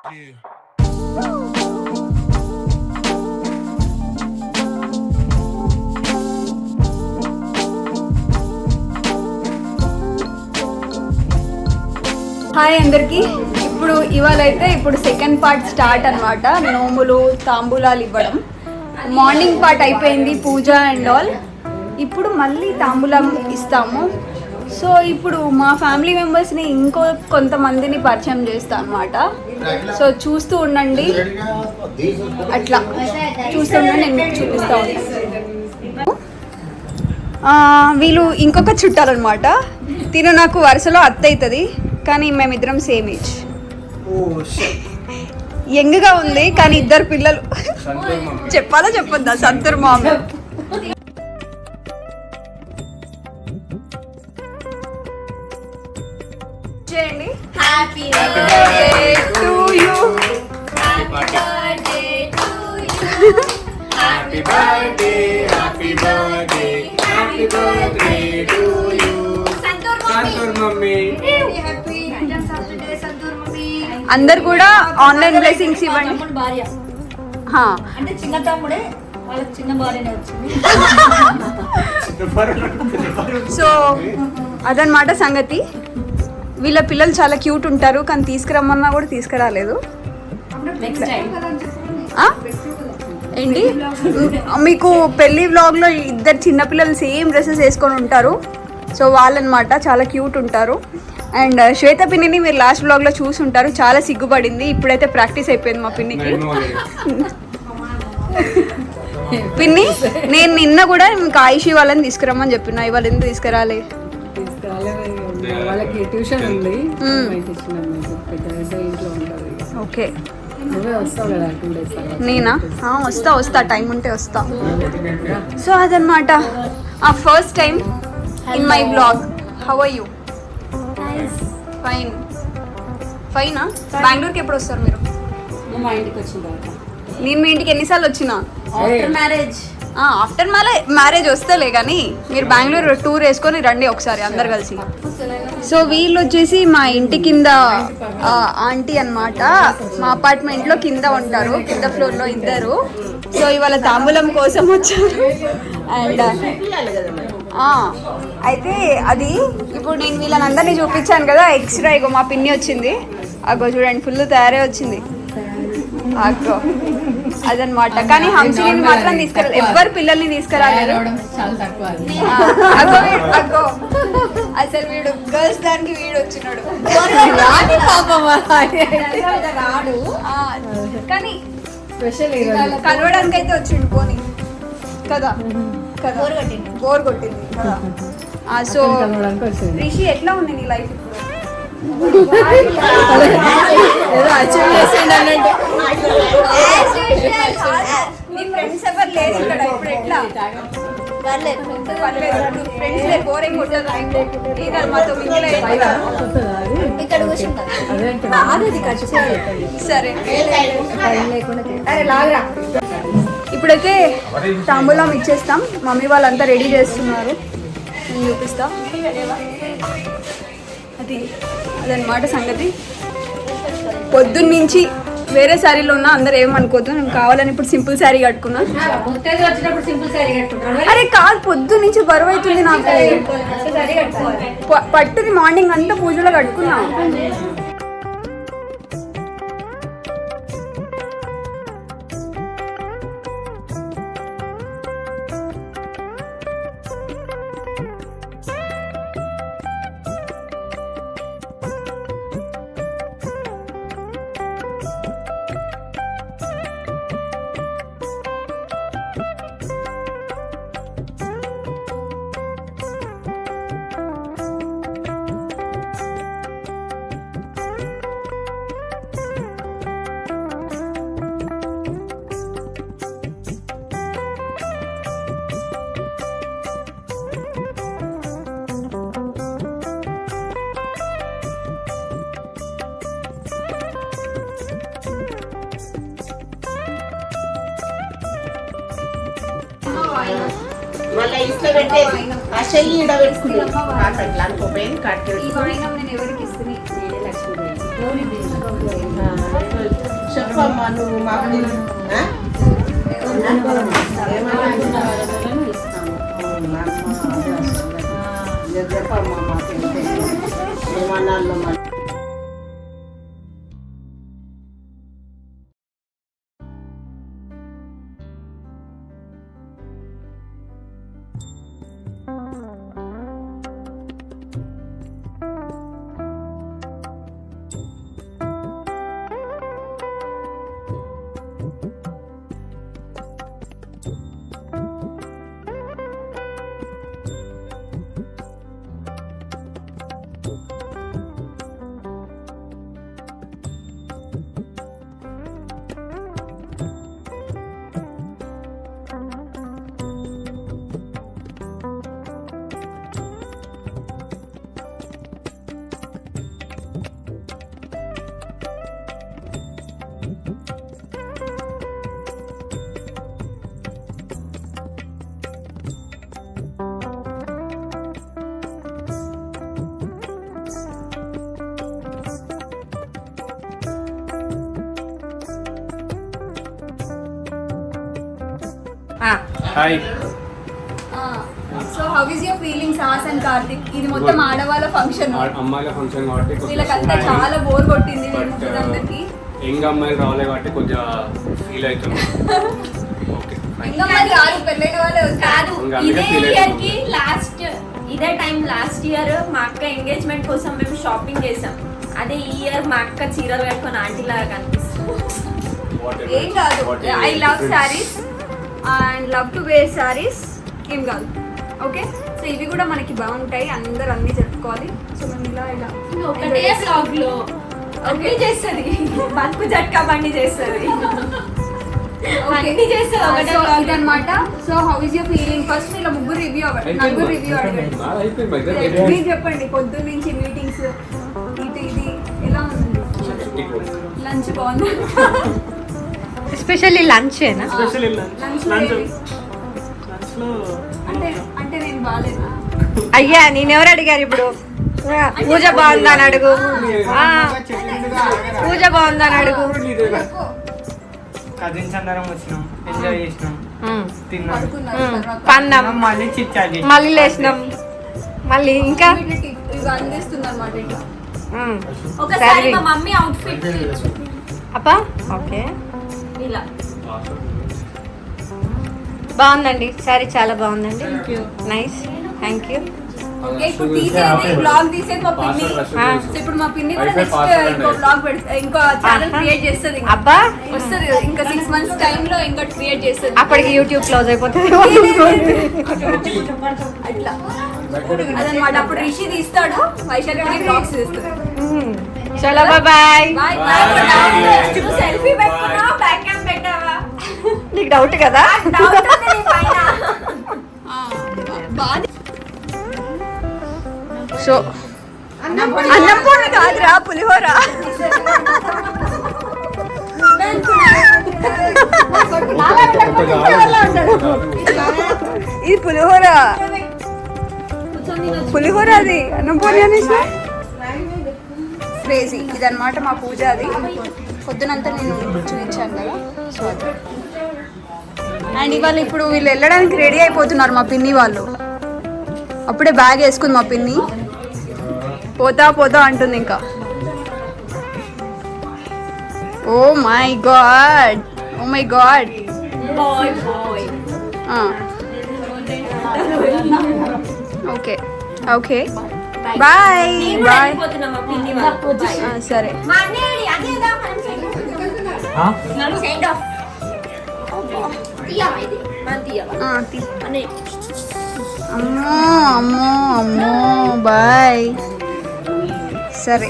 Hi అందరికి. ఇప్పుడు second part start అన్నమాట. నోములు తాంబూలాలు ఇవ్వడం. మార్నింగ్ పార్ట్ అయిపోయింది, పూజ అండ్ ఆల్. ఇప్పుడు మళ్ళీ తాంబూలం ఇస్తాము. సో ఇప్పుడు మా ఫ్యామిలీ మెంబర్స్ని ఇంకో కొంతమందిని పరిచయం చేస్తాను అన్నమాట. సో చూస్తూ ఉండండి, అట్లా చూస్తుండే నేను మీకు చూపిస్తా ఉంటాను. వీళ్ళు ఇంకొక చుట్టాలన్నమాట. తిను నాకు వరుసలో అత్త అవుతుంది, కానీ మేమిద్దరం సేమ్ ఏజ్. యంగ్గా ఉంది కానీ ఇద్దరు పిల్లలు. చెప్పాలా చెప్పొద్దా? సంతూర్ మామ. చేయండి. Happy birthday to you. Happy birthday, happy birthday, happy birthday to you. Santoor mummy. అందరు కూడా ఆన్లైన్ బ్లెస్సింగ్స్ ఇవ్వండి. అంటే చిన్న తమ్ముడే వాళ్ళకి చిన్న భార్యనే వచ్చింది. సో అదనమాట సంగతి. వీళ్ళ పిల్లలు చాలా క్యూట్ ఉంటారు, కానీ తీసుకురమ్మన్నా కూడా తీసుకురాలేదు. ఏంటి మీకు పెళ్లి వ్లాగ్లో ఇద్దరు చిన్నపిల్లలు సేమ్ డ్రెస్సెస్ వేసుకొని ఉంటారు. సో వాళ్ళనమాట చాలా క్యూట్ ఉంటారు. అండ్ శ్వేత పిన్నిని మీరు లాస్ట్ బ్లాగ్లో చూసి ఉంటారు, చాలా సిగ్గుపడింది. ఇప్పుడైతే ప్రాక్టీస్ అయిపోయింది మా పిన్నికి. పిన్ని, నేను నిన్న కూడా మీకు ఆయుషి వాళ్ళని తీసుకురమ్మని చెప్పిన, ఇవాళ ఎందుకు తీసుకురాలే? వాళ్ళకి ట్యూషన్ ఉంది. ఓకే, నేనా? వస్తా, టైం ఉంటే వస్తా. సో అదనమాట first time in my blog. How are you? Fine. ఫైనా? బెంగళూరుకి ఎప్పుడు వస్తారు మీరు? మా ఇంటికి వచ్చిన తర్వాత. నేను మీ ఇంటికి ఎన్నిసార్లు వచ్చినా? After marriage. ఆఫ్టర్ మ్యారేజ్ వస్తలే, కానీ మీరు బెంగళూరు టూర్ వేసుకొని రండి ఒకసారి అందరు కలిసి. సో వీళ్ళు వచ్చేసి మా ఇంటి కింద ఆంటీ అన్నమాట. మా అపార్ట్మెంట్లో కింద ఉంటారు, కింద ఫ్లోర్లో ఇద్దరు. సో ఇవాళ తాంబూలం కోసం వచ్చారు. అండ్ అయితే అది ఇప్పుడు నేను వీళ్ళని అందరినీ చూపించాను కదా, ఎక్స్ట్రా ఇగో మా పిన్ని వచ్చింది. అగో చూడండి, ఫుల్ తయారే వచ్చింది. అగో అదనమాట. కానీ హంసిని మాత్రం తీసుకురాలి, ఎవ్వరు పిల్లల్ని తీసుకురాలేరు. అగో అసలు వీడు గర్ల్స్ దానికి వీడు వచ్చినాడు. కానీ కలవడానికి అయితే వచ్చిండు పోనీ కదా. బోర్ కొట్టింది కదా. సో రిషి, ఎట్లా ఉంది నీ లైఫ్ ఇప్పుడు? నీ ఫ్రెండ్స్ ఎవరు లేరు ఇక్కడ ఇప్పుడు, ఎట్లా? పర్లేదు, ఫ్రెండ్స్ లే, బోరింగ్ కొట్టదు. మాతో సరే. ఇప్పుడైతే తాంబూలం ఇచ్చేస్తాం. మమ్మీ వాళ్ళంతా రెడీ చేస్తున్నారు, నేను చూపిస్తా. అదనమాట సంగతి. పొద్దున్నుంచి వేరే శారీలో ఉన్నా, అందరు ఏమనుకోద్దు, నేను కావాలని ఇప్పుడు సింపుల్ శారీ కట్టుకున్నా. అరే కాదు, పొద్దున్నుంచి బరువు అవుతుంది నాకు. పట్టుది మార్నింగ్ అంతా పూజలో కట్టుకున్నా. మళ్ళీ ఇస్తే పెట్టేది ఆ చెయ్యి ఈడ పెట్టుకున్నాను అట్లా అనుకోపోయింది కట్టి. ఈ వాయినం నేను ఎవరికి ఇస్తుంది? చెప్పమ్మా నువ్వు మాకు ఆ? చెప్పమ్మా మాకు ఏమన్నాళ్ళు మరి hi so how is your feelings as and Karthik? ఇది మొత్తం ఆడవాళ్ళ ఫంక్షన్. అమ్మాయిల ఫంక్షన్ కాబట్టి వీళ్ళకంతా చాలా బోర్ కొట్టింది వీళ్ళందరికీ. యంగ్ అమ్మాయిలు రావాలి కాబట్టి కొంచెం ఫీల్ అవుతుంది. ఓకే ఇంకా మరి ఆరు పెళ్ళైన వాళ్ళే కాదు ఇంకా ఇదే అందుకే feel ఇయర్ అవుతుంది. కి ఇదే టైం లాస్ట్ ఇయర్ మా అక్క ఎంగేజ్మెంట్ కోసం మేము షాపింగ్ చేసాం. అదే ఈ ఇయర్ మా అక్క చీరలు కట్టుకొని ఆంటీ లాగా కనిపిస్తుంది. ఏం కాదు. I love saris and love to wear saris. ఏం కాదు. ఓకే, సో ఇవి కూడా మనకి బాగుంటాయి. అందరు అన్ని జరుపుకోవాలి. సో మేము ఇలా ఒకటే బ్లాగ్ లో అన్ని చేస్తుంది. బతుకు జట్కా బండి చేస్తుంది. అన్ని చేస్తుంది ఒకటే vlog లో. అనమాట. So how is your feeling? First ఇలా ముగ్గురు రివ్యూ అవ్వండి. నలుగురు రివ్యూ అడగండి. మీరు చెప్పండి. పొద్దున్న నుంచి మీటింగ్స్ ఇది ఎలా ఉంది? లంచ్ బాగుంది. ఎస్పెషల్లీ లంచ్ ఏనా? లంచ్ అంటే నేను బాగాలేనా? అయ్యా నేనెవరు అడిగారు ఇప్పుడు? పూజ బాగుందా అని అడుగు. పూజ బాగుందా అని అడుగు. కజిన్స్ అందరం వచ్చినాం, ఎంజాయ్ చేసినాం, తిన్నాం, పన్నాం, మళ్ళీ చిట్ చాట్ చేసినాం. మళ్ళీ లేచినాం, మళ్ళీ ఇంకా ఇవి అందిస్తుంది అనమాట ఇట్లా. ఒకసారి మా మమ్మీ అవుట్ఫిట్ అప్పా ఓకే ఇలా బాగుందండి. సారీ చాలా బాగుందండి. Nice, thank you. ఓకే, ఇప్పుడు తీసేది బ్లాగ్ తీసేది మా పిన్ని. సో ఇప్పుడు మా పిన్ని కూడా నెక్స్ట్ ఇంకో బ్లాగ్ ఇంకో ఛానల్ క్రియేట్ చేస్తుంది. అబ్బా వస్తుంది ఇంకా 6 months టైం లో ఇంకా క్రియేట్ చేస్తుంది. అప్పటికి యూట్యూబ్ క్లోజ్ అయిపోతుంది. అట్లా అదనమాట. అప్పుడు రిషి తీస్తాడు, వైశాలి బ్లాగ్స్ తీస్తాడు. చలో బాయ్. Bye bye. నువ్వు సెల్ఫీ పెట్టుకున్నావా బ్యాక్ క్యామ్ పెట్టావా? నీకు డౌట్ కదా? డౌట్ ఉంది నీ పైన. సో అన్నం పొడి కాదురా, పులిహోర. ఇది పులిహోర. పులిహోర అది అన్నం పొడి అనేసి క్రేజీ. ఇదన్నమాట మా పూజ. అది పొద్దునంతా నేను చూపించాను కదా. సో అది. అండ్ ఇవాళ ఇప్పుడు వీళ్ళు వెళ్ళడానికి రెడీ అయిపోతున్నారు మా పిన్ని వాళ్ళు. అప్పుడే బ్యాగ్ వేసుకుంది మా పిన్ని. పోతా పోతా అంటుంది ఇంకా. Oh my god, oh my god. Bye bye. Okay okay bye నేను కూడా బాయ్. వెళ్ళిపోతున్నా మా పిన్ని వాళ్ళు. సరే. మా అన్నయ్య అదేదా మనం సెండ్ ఆఫ్ తీయవా ఇది? మనం తీయవా? తీ. అన్నయ్య అమ్మో అమ్మో అమ్మో బాయ్. సరే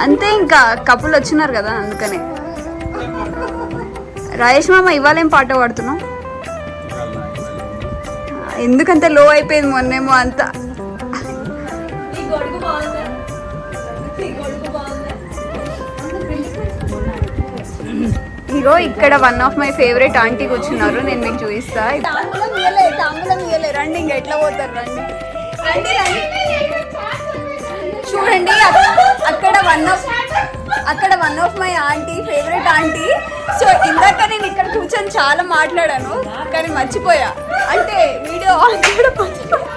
అంతే. ఇంకా కపుల్ వచ్చినారు కదా అందుకనే. రాజేష్ మామ ఇవాళేం పాట పాడుతున్నావు? ఎందుకంత లో అయిపోయింది మొన్నేమో అంతా. ఈ గొడుగు బాగుందా? ఈ గొడుగు బాగుందా? ఇగో ఇక్కడ one of my favourite aunty కూర్చున్నారు. నేను మీకు చూపిస్తా. రండి ఇంకా ఎట్లా పోతారు రండి. రండి రండి. చూడండి అక్కడ one of my aunty, favourite aunty. So ఇందాక నేను ఇక్కడ కూర్చొని చాలా మాట్లాడాను కానీ మర్చిపోయా, అంటే వీడియో ఆన్ చేయడం మర్చిపోయా.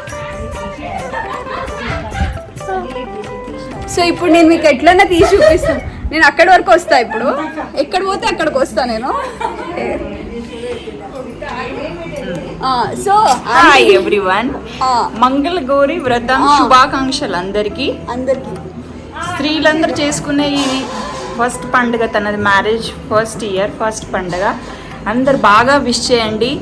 సో ఇప్పుడు నేను మీకు ఎట్లన్నా తీసి చూపిస్తాను. నేను అక్కడి వరకు వస్తా, ఇప్పుడు ఎక్కడ పోతే అక్కడికి వస్తా నేను. సో హాయ్ ఎవ్రీవన్, మంగళగౌరి వ్రతం శుభాకాంక్షలు అందరికీ. స్త్రీలందరూ చేసుకునే ఈ ఫస్ట్ పండుగ, తనది మ్యారేజ్ ఫస్ట్ ఇయర్, ఫస్ట్ పండుగ. అందరు బాగా విష్ చేయండి,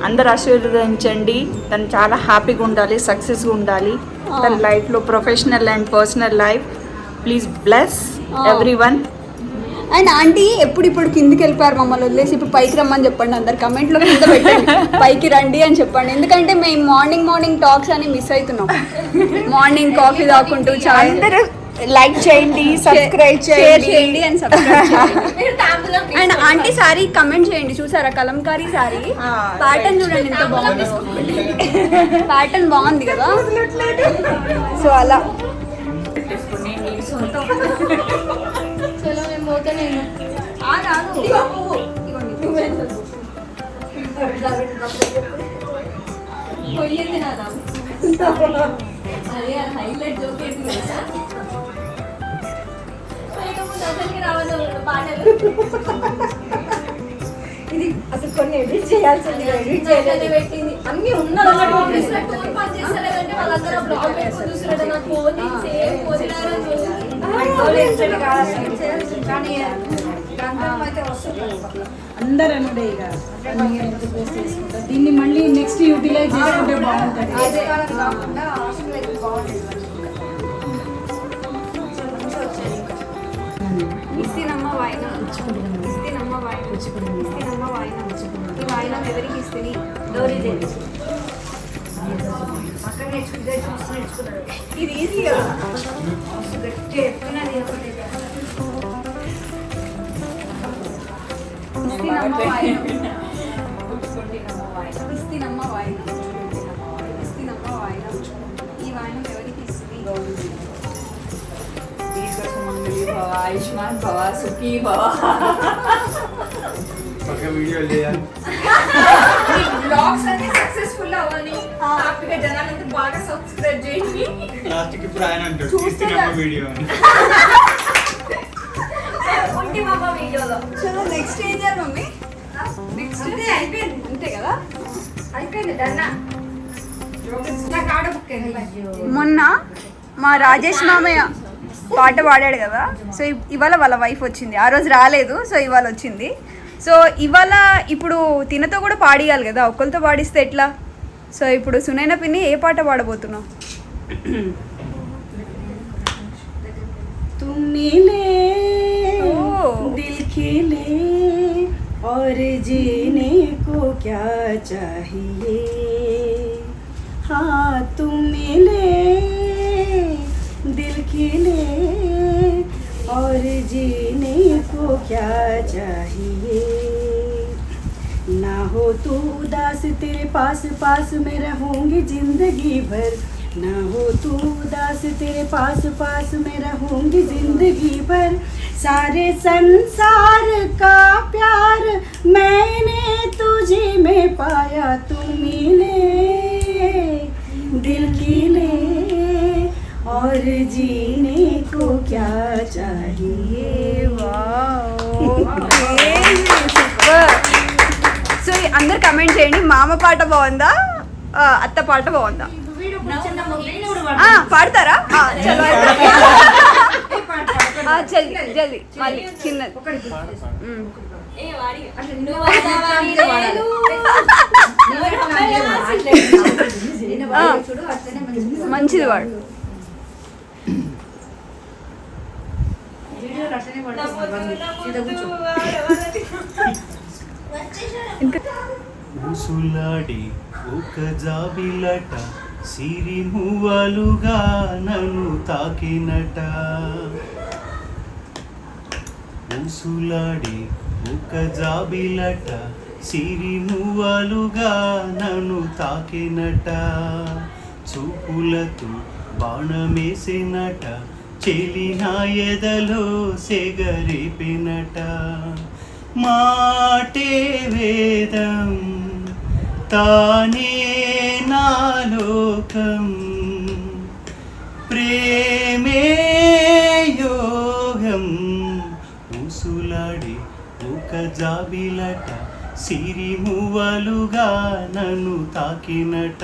అందరు ఆశీర్వదించండి. తను చాలా హ్యాపీగా ఉండాలి, సక్సెస్గా ఉండాలి తన లైఫ్లో, professional and personal life. Please bless everyone. And aunty ఇప్పుడు కిందికి వెళ్ళిపోయారు మమ్మల్ని వదిలేసి, ఇప్పుడు పైకి రమ్మని చెప్పండి. అందరు కమెంట్లో కింద పెట్టండి పైకి రండి అని చెప్పండి. ఎందుకంటే మేము మార్నింగ్ టాక్స్ అని మిస్ అవుతున్నాం. మార్నింగ్ కాఫీ తాకుంటూ చాయ్. అందరూ లైక్ చేయండి, సబ్స్క్రైబ్ చేయండి అండ్ సబ్స్క్రైబ్ చేయండి. అండ్ ఆంటీ సారీ కమెంట్ చేయండి. చూసారా కలంకారీ సారీ ప్యాటర్న్ చూడండి ఎంత బాగుంది. ప్యాటర్న్ బాగుంది కదా. సో అలా ఇది అసలు కొన్ని ఎడిట్ చేయాల్సింది, ఎడిట్ చేయలేదు, పెట్టింది అన్ని ఉన్నారు. అందరూ అనుడే ఇక దీన్ని మళ్ళీ నెక్స్ట్ యూటిలైజ్ చేసుకుంటే బాగుంటుంది. ఇస్తేనమ్మ వాయినం ఇస్తేనమ్మ వాయినం ఇస్తేనమ్మ వాయినం. ఈ వాయినం ఎవరికి ఇస్తుంది? గౌరీదేవి. ఇది ఈజీ కదా. ఇస్తేనమ్మ వాయినం ఇస్తేనమ్మ వాయినం ఇస్తేనమ్మ వాయినం. ఈ వాయినం ఎవరికి ఇస్తుంది? గౌరీదేవి. ఆయుష్మాన్ భవ, సుఖీ భవ. వీడియో చేయాలి, బ్లాగ్స్ అన్ని సక్సెస్ఫుల్ అవ్వని హ్యాపీగా జనాలంతా బాగా సబ్స్క్రైబ్ చేయండి. లాస్ట్కి ఇప్పుడు ఆయన అంటాడు తీస్తున్నాము వీడియో అని. ఉండి బాబా వీడియోలో. చలో నెక్స్ట్ ఏం చేయాలి మమ్మీ? నెక్స్ట్ అయిపోయింది అంతే కదా. అయిపోయింది డన్నా. నాకు ఆడ బుక్ అయింది. మొన్న మా రాజేష్ మామయ్య పాట పాడాడు కదా. సో ఇవాళ వాళ్ళ వైఫ్ వచ్చింది. ఆ రోజు రాలేదు, సో ఇవాళ వచ్చింది. సో ఇవాళ ఇప్పుడు తినతో కూడా పాడియాలి కదా, ఒక్కరితో పాడిస్తే ఎట్లా? సో ఇప్పుడు సునైన పిన్ని ఏ పాట పాడబోతున్నావు? तुम मिले दिल खिले और जीने को क्या चाहिए. हाँ तुम मिले दिल खिले और जीने को क्या चाहिए. ना हो तू उदास तेरे पास पास में रहूंगी जिंदगी भर. ना हो तू उदास तेरे पास पास में रहूंगी जिंदगी भर. सारे संसार का प्यार मैंने तुझे में पाया. तुम मिले दिल खिले और जीने को क्या चाहिए. సో అందరు కమెంట్ చేయండి, మామ పాట బాగుందా, అత్త పాట బాగుందా? పాడతారా? చలో జల్దీ జల్దీ మళ్ళీ చిన్నది. మంచిది వాడు. ఊసులాడి ఒక జాబిలట సిరి మువ్వలుగా నన్ను తాకినట. ఊసులాడి ఒక జాబిలట సిరి మువ్వలుగా నన్ను తాకినట. చూపులతో బాణమేసినట చెలి నా ఎదలో సెగరిపినట మాటే వేదం తానే నా లోకం ప్రేమే యోగం ఊసులాడి ఒక జాబిలట సిరిమువ్వలుగా నన్ను తాకినట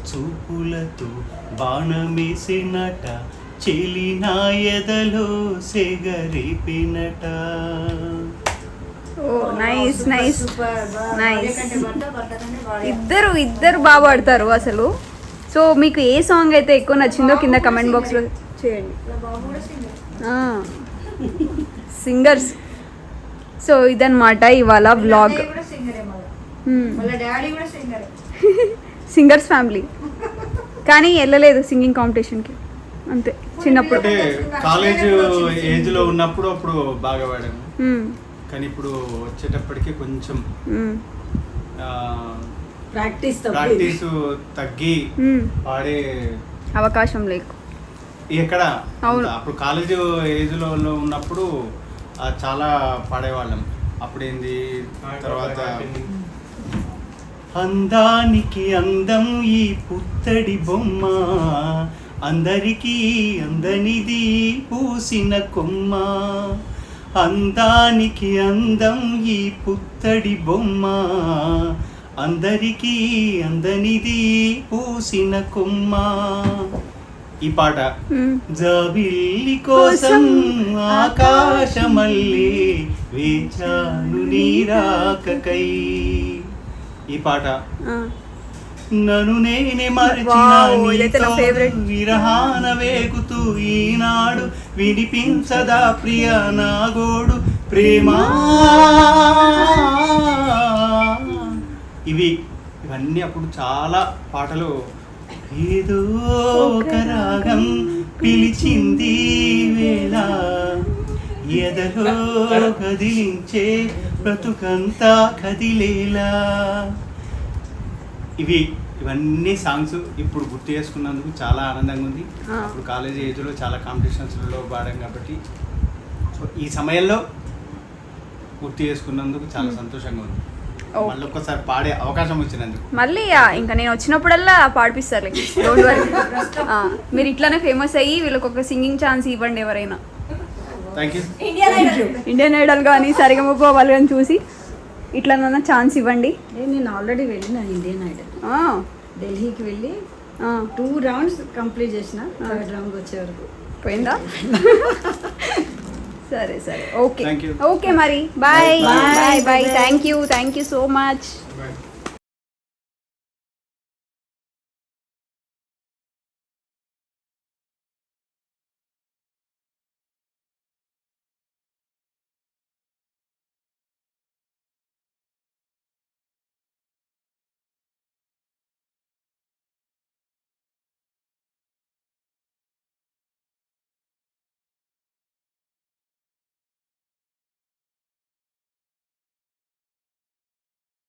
చూపులతో బాణమేసినట చెలి నా ఎదలో సెగరిపినట. ఓ నైస్ నైస్ నైస్. కంటే భర్త కంటే భార్య. ఇద్దరు బాగా పాడతారు అసలు. సో మీకు ఏ సాంగ్ అయితే ఎక్కువ నచ్చిందో కింద కమెంట్ బాక్స్లో చేయండి. బాబు కూడా సింగర్. సింగర్స్. సో ఇదన్నమాట ఇవాళ వ్లాగ్. అన్నయ్య కూడా సింగరే మళ్ళీ. వాళ్ళ డాడీ కూడా సింగరే. Singers family. కానీ వెళ్ళలేదు సింగింగ్ కాంపిటీషన్కి, అంతే చిన్నప్పుడు. అంటే కాలేజ్ ఏజ్ లో ఉన్నప్పుడు అప్పుడు బాగా పాడాము, మ్మ్. కానీ ఇప్పుడు వచ్చేటప్పటికి కొంచెం మ్మ్. ప్రాక్టీస్ తగ్గి మ్మ్. పాడే అవకాశం లేకు. ఎక్కడ అవును. అప్పుడు కాలేజ్ ఏజ్ లో ఉన్నప్పుడు చాలా పాడేవాళ్ళం. అప్పుడేంది తర్వాత అందానికి అందం ఈ పుత్తడి బొమ్మ, అందరికీ అందనిది పూసిన కొమ్మ. అందానికి అందం ఈ పుత్తడి బొమ్మ, అందరికీ అందనిది పూసిన కొమ్మ. ఈ పాట మ్మ్. జాబిల్లి కోసం ఆకాశమల్లే వేచాను నీరాకకై. ఈ పాట ఆ. నన్ను నేనే మరచిన వావ్, ఇదైతే నా నీతో favorite. విరహాన వేగుతూ ఈనాడు వినిపించదా ప్రియ నాగోడు ప్రేమా. ఇవన్నీ అప్పుడు చాలా పాటలు. ఏదో ఒక రాగం పిలిచింది వేళ, ఎదలో కదిలించే బ్రతుకంతా కదిలేలా. ఇవన్నీ సాంగ్స్ ఇప్పుడు గుర్తు చేసుకున్నందుకు చాలా ఆనందంగా ఉంది. అప్పుడు కాలేజ్ ఏజ్లో చాలా కాంపిటీషన్స్లో పాడాం కాబట్టి సో ఈ సమయంలో గుర్తు చేసుకున్నందుకు చాలా సంతోషంగా ఉంది. మళ్ళీ ఒక్కసారి పాడే అవకాశం వచ్చినందుకు మళ్ళీ ఇంకా నేను వచ్చినప్పుడల్లా పాడిపిస్తారు. Don't worry. మీరు ఇట్లానే ఫేమస్ అయ్యి వీళ్ళకి ఒక సింగింగ్ ఛాన్స్ ఇవ్వండి ఎవరైనా. Thank you. ఇండియన్ ఐడల్ కానీ సరిగమప వాళ్ళు కానీ చూసి ఇట్లా ఛాన్స్ ఇవ్వండి. నేను ఆల్రెడీ వెళ్ళిన ఇండియన్ ఐడల్ ఢిల్లీకి వెళ్ళి 2 rounds కంప్లీట్ చేసిన. 3rd round వచ్చే వరకు పోయిందా? సరే సరే ఓకే Thank you. ఓకే మరి bye bye bye. Thank you so much. Bye.